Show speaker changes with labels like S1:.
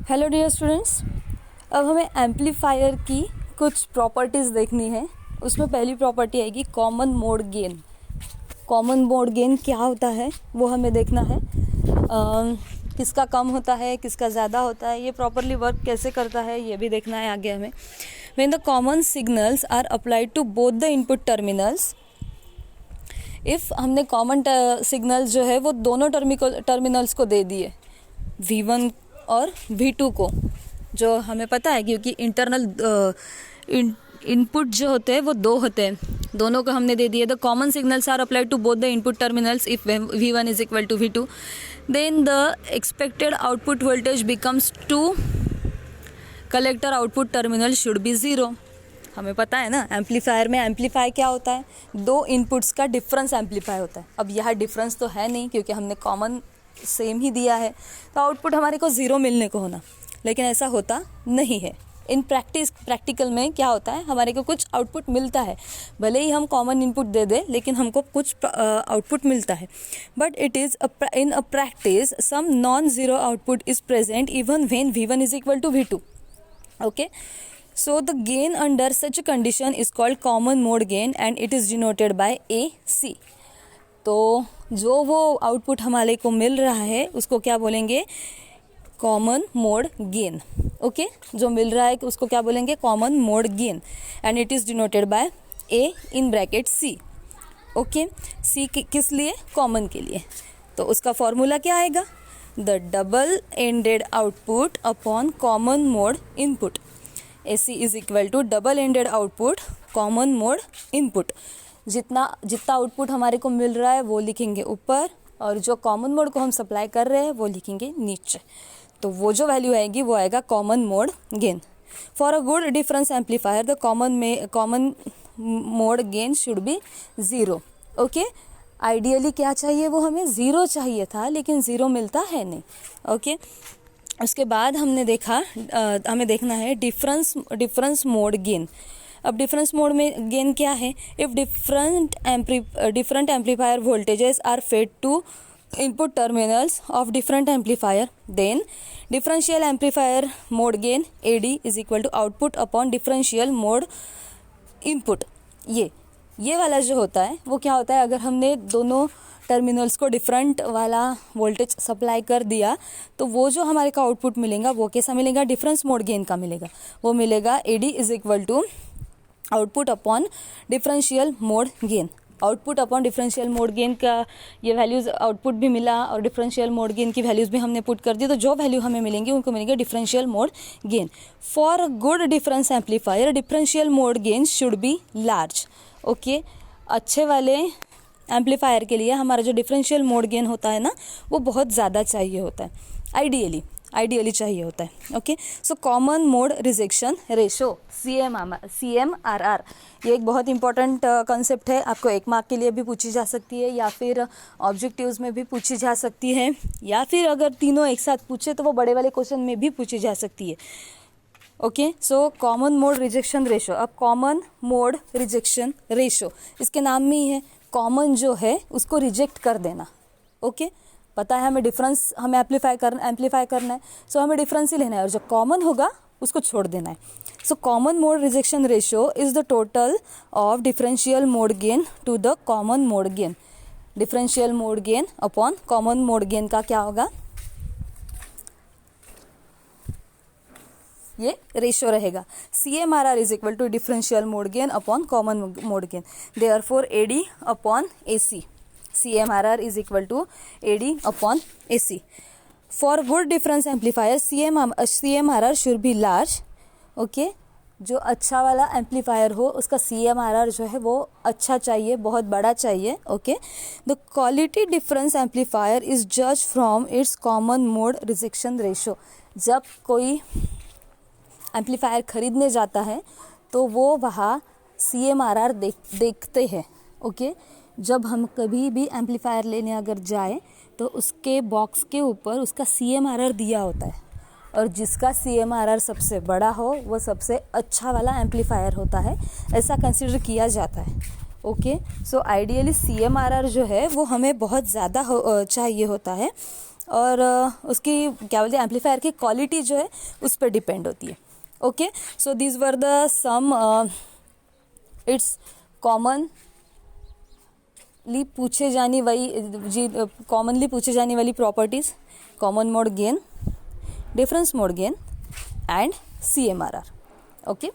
S1: Hello dear students, अब हमें amplifier की कुछ प्रॉपर्टीज़ देखनी है। उसमें पहली प्रॉपर्टी आएगी common mode gain. Common mode gain क्या होता है वो हमें देखना है। किसका कम होता है, किसका ज़्यादा होता है, ये प्रॉपरली वर्क कैसे करता है ये भी देखना है आगे हमें। When the common signals are applied to both the input terminals, if हमने कॉमन सिग्नल्स जो है वो दोनों टर्मिनल्स को दे दिए, V1 और V2 को, जो हमें पता है क्योंकि इंटरनल इनपुट जो होते हैं वो दो होते हैं, दोनों को हमने दे दिए। The common signals are applied to both the input terminals if V1 is equal to V2, then the expected output voltage becomes to collector output terminal should be 0। हमें पता है ना, एम्पलीफायर में एम्पलीफाई क्या होता है, दो इनपुट्स का डिफरेंस एम्पलीफाई होता है। अब यह डिफरेंस तो है नहीं क्योंकि हमने कॉमन सेम ही दिया है, तो आउटपुट हमारे को 0 मिलने को होना, लेकिन ऐसा होता नहीं है। इन प्रैक्टिकल में क्या होता है, हमारे को कुछ आउटपुट मिलता है, भले ही हम कॉमन इनपुट दे दें लेकिन हमको कुछ आउटपुट मिलता है। But it is in a practice some non zero output is present even when V1 is equal to V2। Okay, so the gain under such a condition is called common mode gain and it is denoted by AC। तो जो वो output हमारे को मिल रहा है उसको क्या बोलेंगे, कॉमन मोड गेन। ओके, जो मिल रहा है उसको क्या बोलेंगे, common mode gain, and it is denoted by A in bracket C। Okay, C किस लिए, कॉमन के लिए। तो उसका फॉर्मूला क्या आएगा, the double ended output upon common mode input. AC is equal to double ended output common mode input. जितना output हमारे को मिल रहा है वो लिखेंगे ऊपर, और जो कॉमन मोड को हम सप्लाई कर रहे हैं वो लिखेंगे नीचे। तो वो जो वैल्यू आएगी वो आएगा common mode gain. For a good difference amplifier the common mode gain should be 0। Okay, ideally क्या चाहिए, वो हमें 0 चाहिए था, लेकिन 0 मिलता है नहीं। ओके, उसके बाद हमें देखना है डिफरेंस मोड गेन। अब डिफरेंस मोड में गेन क्या है, if different amplifier voltages are fed to input terminals of different amplifier, then differential amplifier mode gain AD is equal to output upon differential mode input. ये वाला जो होता है वो क्या होता है, अगर हमने दोनों टर्मिनल्स को डिफरेंट वाला वोल्टेज सप्लाई कर दिया तो वो जो हमारे का आउटपुट मिलेगा वो कैसा मिलेगा, डिफरेंस मोड गेन का मिलेगा। वो मिलेगा AD is equal to output upon differential mode gain. Output upon differential mode gain का ये वैल्यूज़, आउटपुट भी मिला और डिफरेंशियल मोड गेन की वैल्यूज़ भी हमने पुट कर दी, तो जो वैल्यू हमें मिलेंगी उनको मिलेंगे differential mode gain. For good difference amplifier differential mode gain should be large. Okay, अच्छे वाले एम्पलीफायर के लिए हमारा जो डिफरेंशियल मोड गेन होता है ना वो बहुत ज़्यादा चाहिए होता है, आइडियली चाहिए होता है। ओके, सो common mode rejection ratio CMRR, ये एक बहुत इंपॉर्टेंट कंसेप्ट है। आपको 1 मार्क के लिए भी पूछी जा सकती है, या फिर ऑब्जेक्टिव्स में भी पूछी जा सकती है, या फिर अगर तीनों एक साथ पूछे तो वो बड़े वाले क्वेश्चन में भी पूछी जा सकती है। ओके, सो कॉमन मोड रिजेक्शन रेशो। अब कॉमन मोड रिजेक्शन रेशो इसके नाम में ही है, कॉमन जो है उसको रिजेक्ट कर देना। ओके, पता है हमें डिफरेंस, हमें एम्पलीफाई करना है, सो हमें डिफरेंस ही लेना है, और जो कॉमन होगा उसको छोड़ देना है। So common mode rejection ratio is the total of differential mode gain to the common mode gain. Differential mode gain upon common mode gain का क्या होगा, ये रेशो रहेगा। CMRR is equal to differential mode gain upon common mode gain, therefore AD upon AC। CMRR is equal to AD upon AC. For good difference amplifier CMRR should be large. Okay, जो अच्छा वाला amplifier हो उसका CMRR जो है वो अच्छा चाहिए, बहुत बड़ा चाहिए। Okay, the quality difference amplifier is जज from its common mode rejection ratio. जब कोई एम्पलीफायर खरीदने जाता है तो वो वहाँ CMRR देखते हैं। ओके, जब हम कभी भी एम्पलीफायर लेने अगर जाए तो उसके बॉक्स के ऊपर उसका CMRR दिया होता है, और जिसका CMRR सबसे बड़ा हो वो सबसे अच्छा वाला एम्पलीफायर होता है, ऐसा कंसिडर किया जाता है। ओके, सो आइडियली CMRR जो है वो हमें बहुत ज़्यादा चाहिए होता है, और उसकी क्या बोलते हैं एम्पलीफायर की क्वालिटी जो है उस पर डिपेंड होती है. Okay, so these were the some it's commonly पूछे जाने वाली properties, common mode gain, difference mode gain and CMRR. Okay.